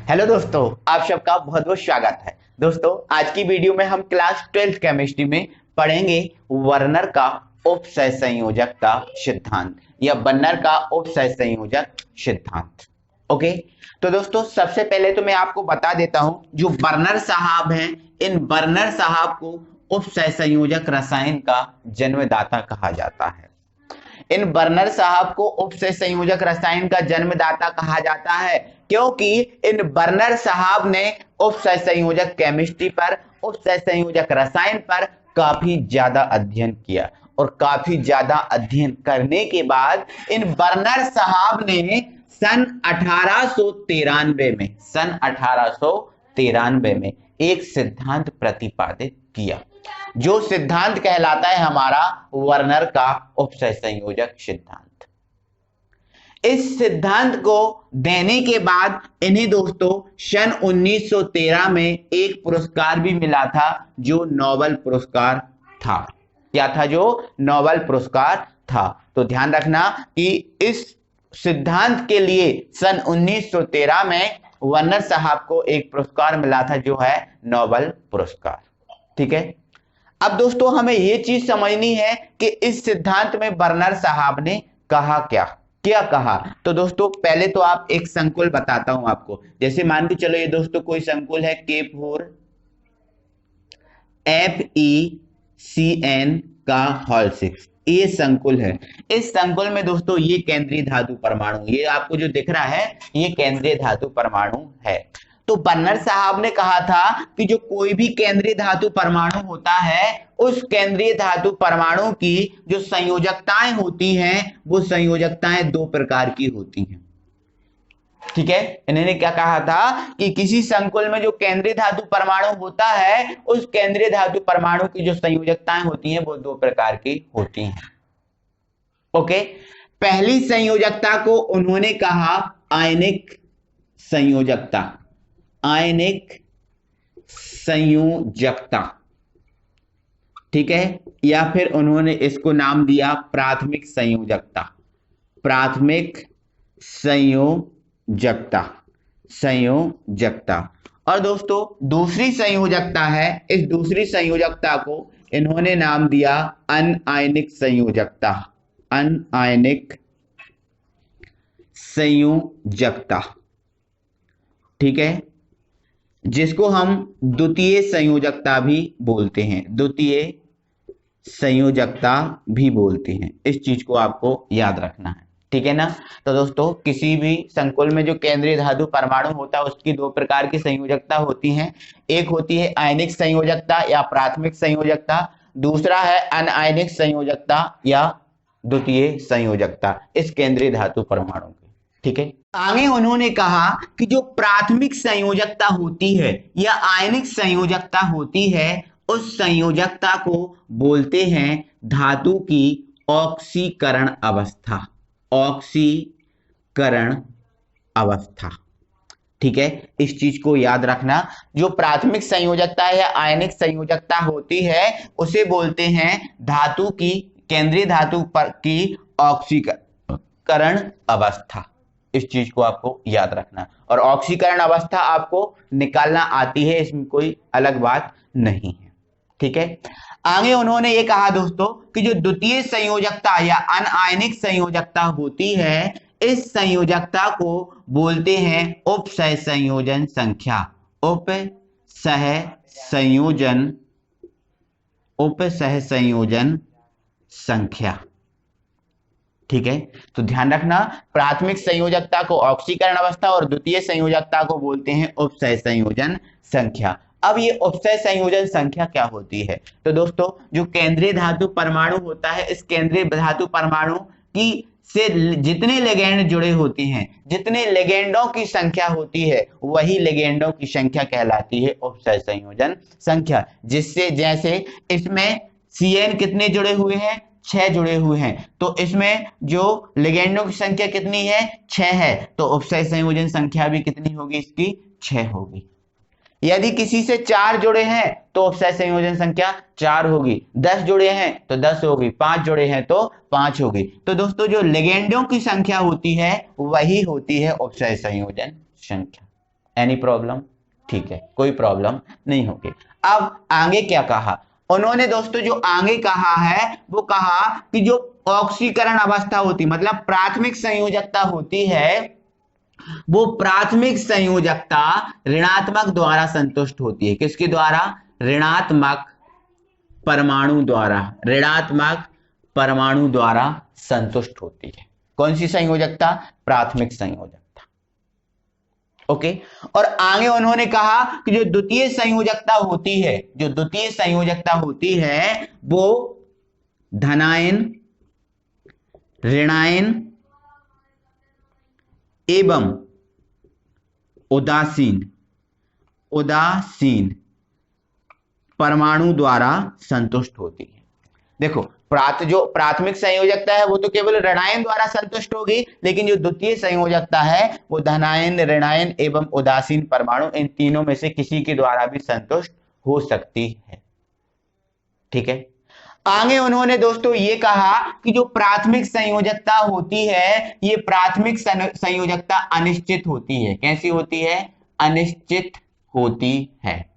Hello दोस्तों, आप सबका बहुत बहुत स्वागत है। दोस्तों, आज की वीडियो में हम क्लास 12 केमिस्ट्री में पढ़ेंगे वर्नर का उपसहसंयोजकता सिद्धांत या बर्नर का उपसहसंयोजक सिद्धांत। ओके, तो दोस्तों सबसे पहले तो मैं आपको बता देता हूं, जो बर्नर साहब हैं, इन बर्नर साहब को उपसहसंयोजक रसायन का जन्मदाता कहा जाता है। इन बर्नर साहब को उपसहसंयोजक रसायन का जन्मदाता कहा जाता है क्योंकि इन बर्नर साहब ने उपसहसंयोजक केमिस्ट्री पर, उपसहसंयोजक रसायन पर काफी ज्यादा अध्ययन किया और काफी ज्यादा अध्ययन करने के बाद इन बर्नर साहब ने सन 1893 में एक सिद्धांत प्रतिपादित किया, जो सिद्धांत कहलाता है हमारा वर्नर का उपसहसंयोजक सिद्धांत। इस सिद्धांत को देने के बाद इन्हें दोस्तों सन 1913 में एक पुरस्कार भी मिला था, जो नोबेल पुरस्कार था। क्या था? जो नोबेल पुरस्कार था। तो ध्यान रखना कि इस सिद्धांत के लिए सन 1913 में वर्नर साहब को एक पुरस्कार मिला था, जो है नोबेल पुरस्कार। ठीक है, अब दोस्तों हमें यह चीज समझनी है कि इस सिद्धांत में बर्नर साहब ने कहा क्या कहा। तो दोस्तों पहले तो आप एक संकुल बताता हूं आपको। जैसे मान के चलो ये दोस्तों कोई संकुल है K4FeCN का होल 6, ये संकुल है। इस संकुल में दोस्तों ये केंद्रीय धातु परमाणु, ये आपको जो दिख रहा है ये केंद्रीय धातु परमाणु है। तो बर्नर साहब ने कहा था कि जो कोई भी केंद्रीय धातु परमाणु होता है, उस केंद्रीय धातु परमाणु की जो संयोजकताएं होती हैं, वो संयोजकताएं दो प्रकार की होती हैं। ठीक है, इन्होंने क्या कहा था कि किसी संकुल में जो केंद्रीय धातु परमाणु होता है, उस केंद्रीय धातु परमाणु की जो संयोजकताएं होती हैं वो दो प्रकार की होती हैं। ओके, पहली संयोजकता को उन्होंने कहा आयनिक संयोजकता, आयनिक संयोजकता। ठीक है, या फिर उन्होंने इसको नाम दिया प्राथमिक संयोजकता, प्राथमिक संयोजकता। और दोस्तों दूसरी संयोजकता है, इस दूसरी संयोजकता को इन्होंने नाम दिया अनआयनिक संयोजकता, अनआयनिक संयोजकता। ठीक है, जिसको हम द्वितीय संयोजकता भी बोलते हैं, द्वितीय संयोजकता भी बोलते हैं। इस चीज को आपको याद रखना है। ठीक है ना। तो दोस्तों किसी भी संकुल में जो केंद्रीय धातु परमाणु होता है, उसकी दो प्रकार की संयोजकता होती हैं। एक होती है आयनिक संयोजकता या प्राथमिक संयोजकता, दूसरा है अनआयनिक संयोजकता या द्वितीय संयोजकता इस केंद्रीय धातु परमाणु की। ठीक है, आगे उन्होंने कहा कि जो प्राथमिक संयोजकता होती है या आयनिक संयोजकता होती है, उस संयोजकता को बोलते हैं धातु की ऑक्सीकरण अवस्था, ऑक्सीकरण अवस्था। ठीक है, इस चीज को याद रखना। जो प्राथमिक संयोजकता या आयनिक संयोजकता होती है, उसे बोलते हैं धातु की, केंद्रीय धातु पर की ऑक्सीकरण अवस्था। इस चीज को आपको याद रखना, और ऑक्सीकरण अवस्था आपको निकालना आती है, इसमें कोई अलग बात नहीं है। ठीक है, आगे उन्होंने ये कहा दोस्तों कि जो द्वितीय संयोजकता या अनआयनिक संयोजकता होती है, इस संयोजकता को बोलते हैं उपसहसंयोजन संख्या, उपसहसंयोजन संख्या। ठीक है, तो ध्यान रखना, प्राथमिक संयोजकता को ऑक्सीकरण अवस्था और द्वितीय संयोजकता को बोलते हैं उपसहसंयोजन संख्या। अब ये उपसहसंयोजन संख्या क्या होती है? तो दोस्तों जो केंद्रीय धातु परमाणु होता है, इस केंद्रीय धातु परमाणु की से जितने लिगेंड जुड़े होते हैं, जितने लिगेंडों की संख्या होती है, वही लिगेंडों की संख्या कहलाती है उपसहसंयोजन संख्या। जिससे जैसे इसमें CN कितने जुड़े हुए हैं? 6 जुड़े हुए हैं, तो इसमें जो लिगेंडों की संख्या कितनी है? 6 है, तो उपसहसंयोजन संख्या भी कितनी होगी? इसकी 6 होगी। यदि किसी से 4 जुड़े हैं तो उपसहसंयोजन संख्या 4 होगी, 10 जुड़े हैं तो 10 होगी, 5 जुड़े हैं तो 5 होगी। तो दोस्तों जो लिगेंडों की संख्या होती है वही होती है उपसहसंयोजन संख्या। Any problem? ठीक है, कोई प्रॉब्लम नहीं होगी। अब आगे क्या कहा उन्होंने दोस्तों, जो आगे कहा है वो कहा कि जो ऑक्सीकरण अवस्था होती, मतलब प्राथमिक संयोजकता होती है, वो प्राथमिक संयोजकता ऋणात्मक द्वारा संतुष्ट होती है। किसके द्वारा? ऋणात्मक परमाणु द्वारा, ऋणात्मक परमाणु द्वारा संतुष्ट होती है। कौन सी संयोजकता? प्राथमिक संयोजकता। ओके। और आगे उन्होंने कहा कि जो द्वितीय संयोजकता होती है, जो द्वितीय संयोजकता होती है वो धनायन, ऋणायन एवं उदासीन परमाणु द्वारा संतुष्ट होती है। देखो, जो प्राथमिक संयोजकता है वो तो केवल ऋणायन द्वारा संतुष्ट होगी, लेकिन जो द्वितीय संयोजकता है वो धनायन, ऋणायन एवं उदासीन परमाणु, इन तीनों में से किसी के द्वारा भी संतुष्ट हो सकती है। ठीक है। आगे उन्होंने दोस्तों ये कहा कि जो प्राथमिक संयोजकता होती है, ये प्राथमिक संयोजकता अनिश्चित होती है। कैसी होती है? अनिश्चित होती है।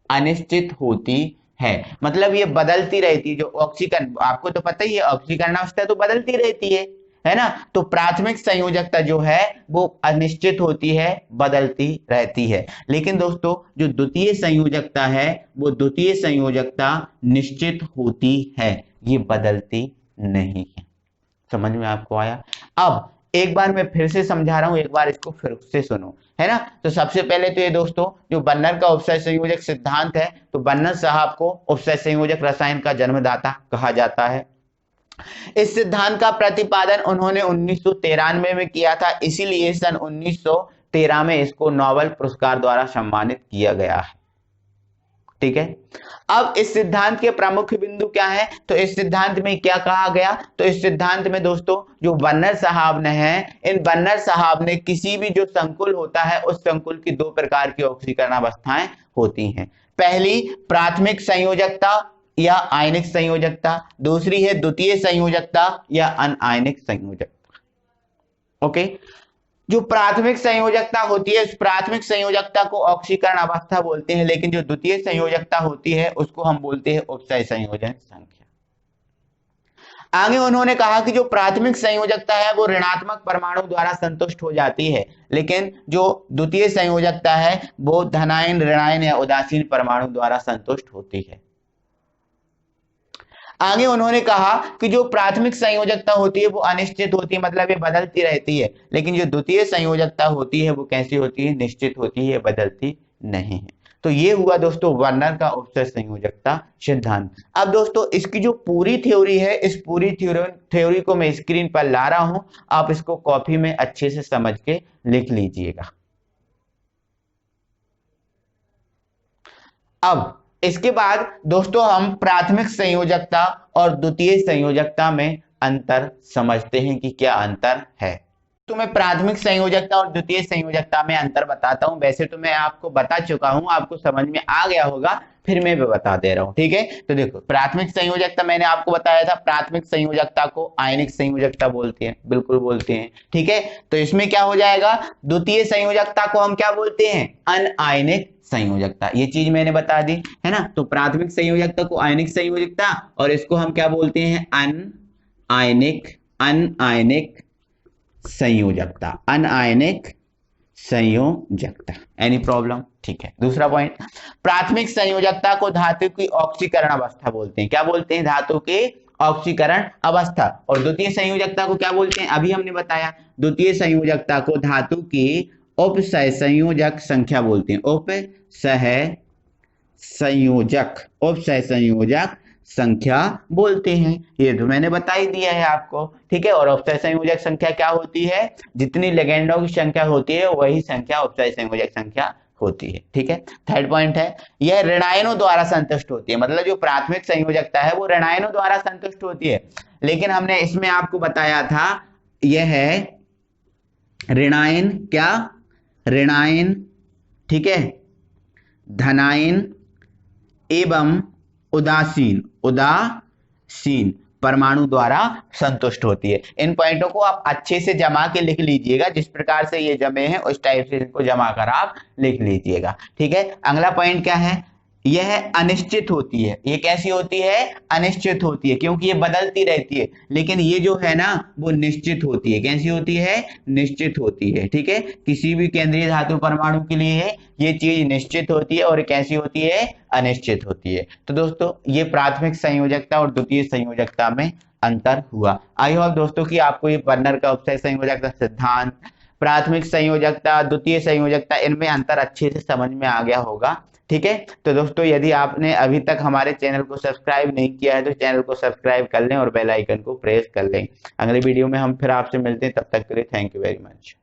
अनिश्चित होती है मतलब ये बदलती रहती है। जो ऑक्सीकरण, आपको तो पता ही है ऑक्सीकरण अवस्था तो बदलती रहती है ना। तो प्राथमिक संयोजकता जो है वो अनिश्चित होती है, बदलती रहती है। लेकिन दोस्तों जो द्वितीय संयोजकता है वो द्वितीय संयोजकता निश्चित होती है, ये बदलती नहीं है। समझ में आपको आया? अब एक बार मैं फिर से समझा रहा हूं, एक बार इसको फिर से सुनो, है ना। तो सबसे पहले तो ये दोस्तों जो बर्नर का उपसय संयोजक सिद्धांत है, तो बर्नर साहब को उपसय संयोजक रसायन का जन्मदाता कहा जाता है। इस सिद्धांत का प्रतिपादन उन्होंने 1993 में किया था, इसीलिए सन 1913 में इसको नोबेल पुरस्कार द्वारा सम्मानित किया गया है। ठीक है। अब इस सिद्धांत के प्रमुख बिंदु क्या है? तो इस सिद्धांत में क्या कहा गया? तो इस सिद्धांत में दोस्तों जो बर्नर साहब ने है, इन बर्नर साहब ने किसी भी जो संकुल होता है उस संकुल की दो प्रकार की ऑक्सीकरण अवस्थाएं होती हैं। पहली प्राथमिक संयोजकता या आयनिक संयोजकता, दूसरी है द्वितीय संयोजकता या अनआयनिक संयोजकता। ओके। जो प्राथमिक संयोजकता होती है, उस प्राथमिक संयोजकता को ऑक्सीकरण अवस्था बोलते हैं, लेकिन जो द्वितीय संयोजकता होती है उसको हम बोलते हैं उपसय संयोजन संख्या। आगे उन्होंने कहा कि जो प्राथमिक संयोजकता है वो ऋणात्मक परमाणु द्वारा संतुष्ट हो जाती है, लेकिन जो द्वितीय संयोजकता है वो धनायन, ऋणायन या उदासीन परमाणु द्वारा संतुष्ट होती है। आगे उन्होंने कहा कि जो प्राथमिक संयोजकता होती है वो अनिश्चित होती है, मतलब ये बदलती रहती है, लेकिन जो द्वितीय संयोजकता होती है वो कैसी होती है? निश्चित होती है, बदलती नहीं है। तो ये हुआ दोस्तों बर्नर का उपसय संयोजकता सिद्धांत। अब दोस्तों इसकी जो पूरी थ्योरी है, इस पूरी थ्योरी को मैं स्क्रीन पर ला रहा हूं, आप इसको कॉपी में अच्छे से समझ के लिख लीजिएगा। अब इसके बाद दोस्तों हम प्राथमिक संयोजकता और द्वितीय संयोजकता में अंतर समझते हैं कि क्या अंतर है। तो मैं प्राथमिक संयोजकता और द्वितीय संयोजकता में अंतर बताता हूं। वैसे तो मैं आपको बता चुका हूं, आपको समझ में आ गया होगा, फिर मैं भी बता दे रहा हूं। ठीक है। तो देखो, प्राथमिक संयोजकता मैंने आपको बताया था, प्राथमिक संयोजकता को आयनिक संयोजकता बोलते हैं, बिल्कुल बोलते हैं। ठीक है। तो इसमें क्या हो जाएगा? द्वितीय संयोजकता को हम क्या बोलते हैं? अनआयनिक संयोजकता। ये चीज मैंने बता दी, है ना। तो प्राथमिक संयोजकता को आयनिक संयोजकता और इसको हम क्या बोलते हैं? अनआयनिक संयोजकता, अनआयनिक संयोजकता। Any problem? ठीक है। दूसरा पॉइंट, प्राथमिक संयोजकता को धातु की ऑक्सीकरण अवस्था बोलते हैं। क्या बोलते हैं? धातु के ऑक्सीकरण अवस्था। और द्वितीय संयोजकता को क्या बोलते हैं? अभी हमने बताया, द्वितीय संयोजकता को धातु की उपसय संयोजक संख्या बोलते हैं। उपसय संयोजक संख्या बोलते हैं। ये तो मैंने बता ही दिया है आपको। ठीक है। और उपसय संयोजक संख्या क्या होती है? जितनी लिगेंडों की संख्या होती है वही संख्या उपसय संयोजक संख्या होती है। ठीक है। थर्ड पॉइंट है, यह ऋणायनों द्वारा संतुष्ट होती है। मतलब जो प्राथमिक संयोजकता है वो ऋणायनों द्वारा संतुष्ट होती है, लेकिन हमने इसमें आपको बताया था यह है ऋणायन, क्या? ऋणायन, ठीक है, धनायन एवं उदासीन परमाणु द्वारा संतुष्ट होती है। इन पॉइंटों को आप अच्छे से जमा के लिख लीजिएगा, जिस प्रकार से ये जमे हैं उस टाइप से इनको जमा कर आप लिख लीजिएगा। ठीक है, अगला पॉइंट क्या है, यह अनिश्चित होती है। ये कैसी होती है, अनिश्चित होती है, क्योंकि ये बदलती रहती है, लेकिन ये जो है ना वो निश्चित होती है। कैसी होती है, निश्चित होती है। ठीक है, किसी भी केंद्रीय धातु परमाणु के लिए ये चीज निश्चित होती है और कैसी होती है, अनिश्चित होती है। तो दोस्तों ये प्राथमिक संयोजकता और द्वितीय संयोजकता में अंतर हुआ। आई होप दोस्तों कि आपको ये बर्नर का उपसय संयोजकता सिद्धांत, प्राथमिक संयोजकता, द्वितीय संयोजकता, इनमें अंतर अच्छे से समझ में आ गया होगा। ठीक है, तो दोस्तों यदि आपने अभी तक हमारे चैनल को सब्सक्राइब नहीं किया है तो चैनल को सब्सक्राइब कर लें और बेल आइकन को प्रेस कर लें। अगले वीडियो में हम फिर आपसे मिलते हैं, तब तक के लिए थैंक यू वेरी मच।